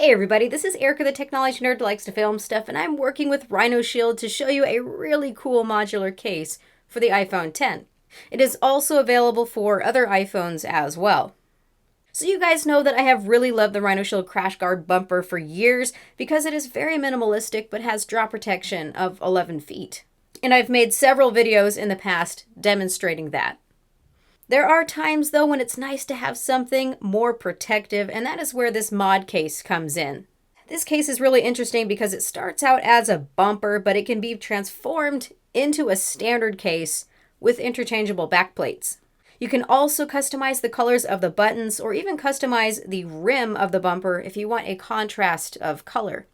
Hey everybody, this is Erica, the technology nerd who likes to film stuff, and I'm working with RhinoShield to show you a really cool modular case for the iPhone X. It is also available for other iPhones as well. So you guys know that I have really loved the RhinoShield crash guard bumper for years because it is very minimalistic but has drop protection of 11 feet. And I've made several videos in the past demonstrating that. There are times, though, when it's nice to have something more protective, and that is where this mod case comes in. This case is really interesting because it starts out as a bumper, but it can be transformed into a standard case with interchangeable backplates. You can also customize the colors of the buttons or even customize the rim of the bumper if you want a contrast of color.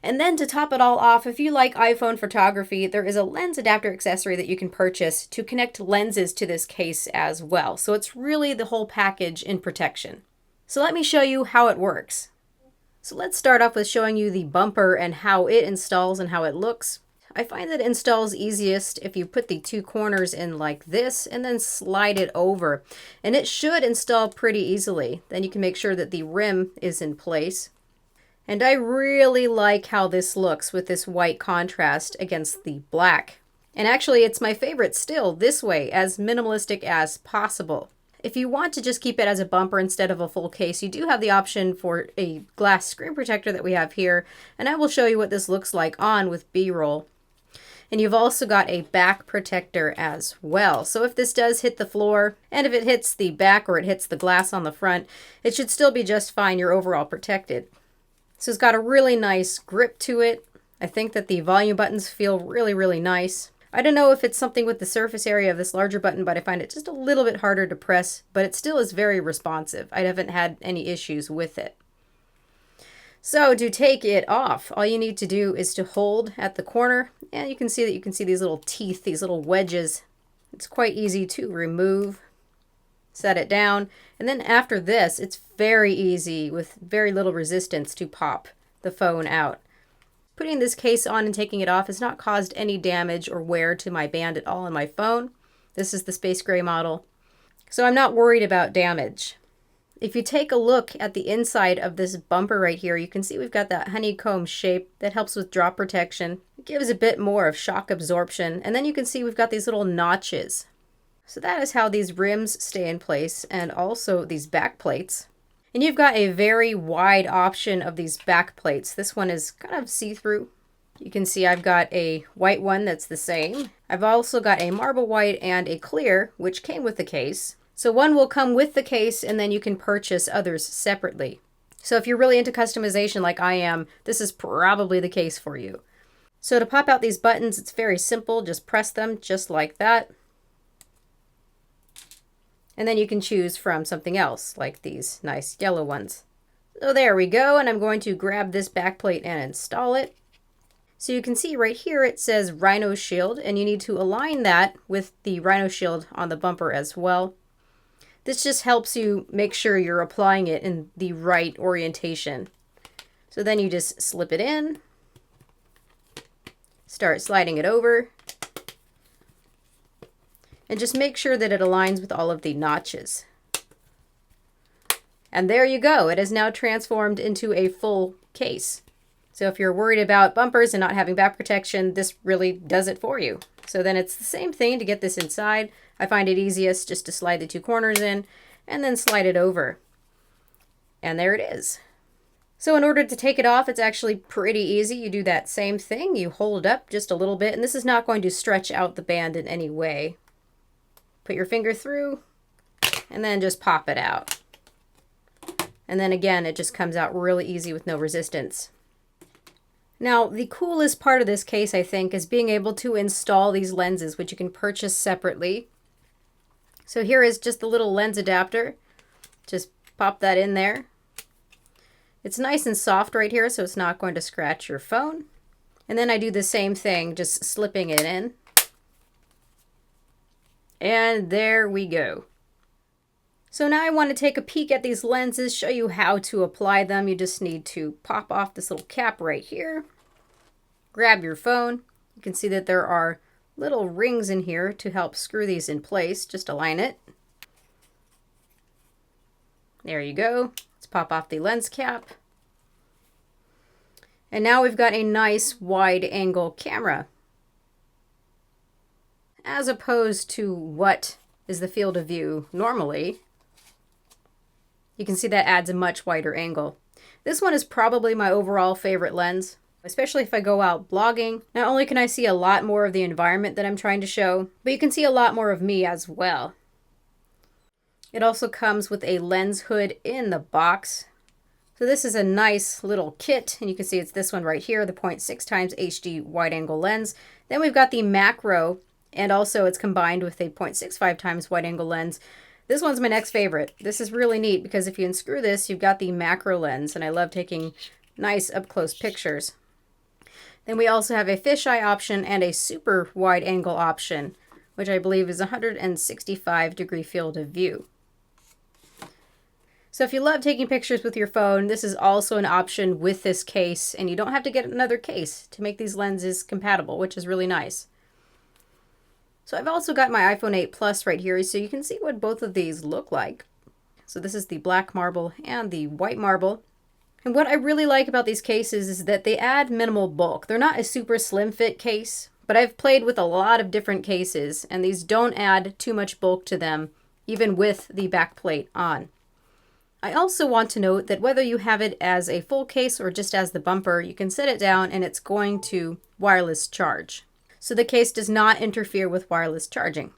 And then to top it all off, if you like iPhone photography, there is a lens adapter accessory that you can purchase to connect lenses to this case as well. So it's really the whole package in protection. So let me show you how it works. So let's start off with showing you the bumper and how it installs and how it looks. I find that it installs easiest if you put the two corners in like this and then slide it over. And it should install pretty easily. Then you can make sure that the rim is in place. And I really like how this looks with this white contrast against the black. And actually, it's my favorite still this way, as minimalistic as possible. If you want to just keep it as a bumper instead of a full case, you do have the option for a glass screen protector that we have here. And I will show you what this looks like on with B-roll. And you've also got a back protector as well. So if this does hit the floor, and if it hits the back or it hits the glass on the front, it should still be just fine. You're overall protected. So it's got a really nice grip to it. I think that the volume buttons feel really, really nice. I don't know if it's something with the surface area of this larger button, but I find it just a little bit harder to press, but it still is very responsive. I haven't had any issues with it. So to take it off, all you need to do is to hold at the corner, and you can see these little teeth, these little wedges. It's quite easy to remove. Set it down, and then after this, it's very easy with very little resistance to pop the phone out. Putting this case on and taking it off has not caused any damage or wear to my band at all on my phone. This is the space gray model, so I'm not worried about damage. If you take a look at the inside of this bumper right here, you can see we've got that honeycomb shape that helps with drop protection. It gives a bit more of shock absorption, and then you can see we've got these little notches. So that is how these rims stay in place, and also these back plates. And you've got a very wide option of these back plates. This one is kind of see-through. You can see I've got a white one that's the same. I've also got a marble white and a clear, which came with the case. So one will come with the case, and then you can purchase others separately. So if you're really into customization like I am, this is probably the case for you. So to pop out these buttons, it's very simple. Just press them just like that. And then you can choose from something else, like these nice yellow ones. So there we go, and I'm going to grab this backplate and install it. So you can see right here it says RhinoShield, and you need to align that with the RhinoShield on the bumper as well. This just helps you make sure you're applying it in the right orientation. So then you just slip it in, start sliding it over, and just make sure that it aligns with all of the notches. And there you go. It is now transformed into a full case. So if you're worried about bumpers and not having back protection, this really does it for you. So then it's the same thing to get this inside. I find it easiest just to slide the two corners in and then slide it over. And there it is. So in order to take it off, it's actually pretty easy. You do that same thing. You hold it up just a little bit, and this is not going to stretch out the band in any way. Put your finger through, and then just pop it out. And then again, it just comes out really easy with no resistance. Now, the coolest part of this case, I think, is being able to install these lenses, which you can purchase separately. So here is just the little lens adapter. Just pop that in there. It's nice and soft right here, so it's not going to scratch your phone. And then I do the same thing, just slipping it in. And there we go. So now I want to take a peek at these lenses, show you how to apply them. You just need to pop off this little cap right here. Grab your phone. You can see that there are little rings in here to help screw these in place. Just align it. There you go. Let's pop off the lens cap. And now we've got a nice wide angle camera, as opposed to what is the field of view normally. You can see that adds a much wider angle. This one is probably my overall favorite lens, especially if I go out blogging. Not only can I see a lot more of the environment that I'm trying to show, but you can see a lot more of me as well. It also comes with a lens hood in the box. So this is a nice little kit, and you can see it's this one right here, the 0.6 times HD wide angle lens. Then we've got the macro, and also it's combined with a 0.65 times wide angle lens. This one's my next favorite. This is really neat because if you unscrew this, you've got the macro lens, and I love taking nice up close pictures. Then we also have a fisheye option and a super wide angle option, which I believe is 165-degree field of view. So if you love taking pictures with your phone, this is also an option with this case, and you don't have to get another case to make these lenses compatible, which is really nice. So I've also got my iPhone 8 Plus right here, so you can see what both of these look like. So this is the black marble and the white marble. And what I really like about these cases is that they add minimal bulk. They're not a super slim fit case, but I've played with a lot of different cases, and these don't add too much bulk to them, even with the back plate on. I also want to note that whether you have it as a full case or just as the bumper, you can set it down and it's going to wireless charge. So the case does not interfere with wireless charging.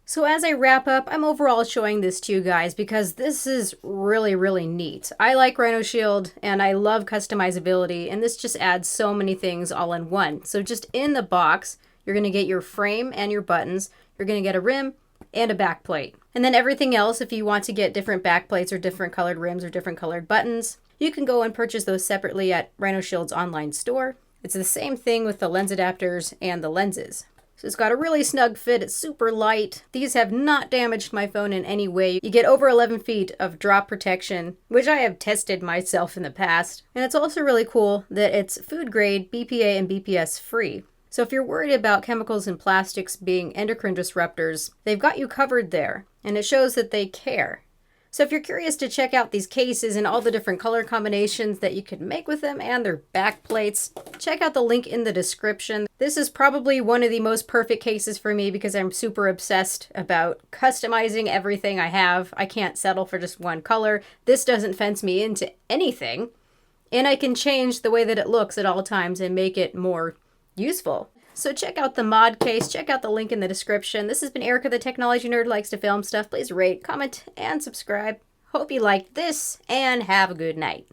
So as I wrap up, I'm overall showing this to you guys because this is really, really neat. I like RhinoShield and I love customizability, and this just adds so many things all in one. So just in the box, you're going to get your frame and your buttons. You're going to get a rim and a back plate. And then everything else, if you want to get different back plates or different colored rims or different colored buttons, you can go and purchase those separately at RhinoShield's online store. It's the same thing with the lens adapters and the lenses. So it's got a really snug fit, it's super light. These have not damaged my phone in any way. You get over 11 feet of drop protection, which I have tested myself in the past. And it's also really cool that it's food grade, BPA and BPS free. So if you're worried about chemicals and plastics being endocrine disruptors, they've got you covered there, and it shows that they care. So if you're curious to check out these cases and all the different color combinations that you can make with them and their back plates, check out the link in the description. This is probably one of the most perfect cases for me because I'm super obsessed about customizing everything I have. I can't settle for just one color. This doesn't fence me into anything, and I can change the way that it looks at all times and make it more useful. So check out the mod case, check out the link in the description. This has been Erica, the technology nerd who likes to film stuff. Please rate, comment, and subscribe. Hope you liked this, and have a good night.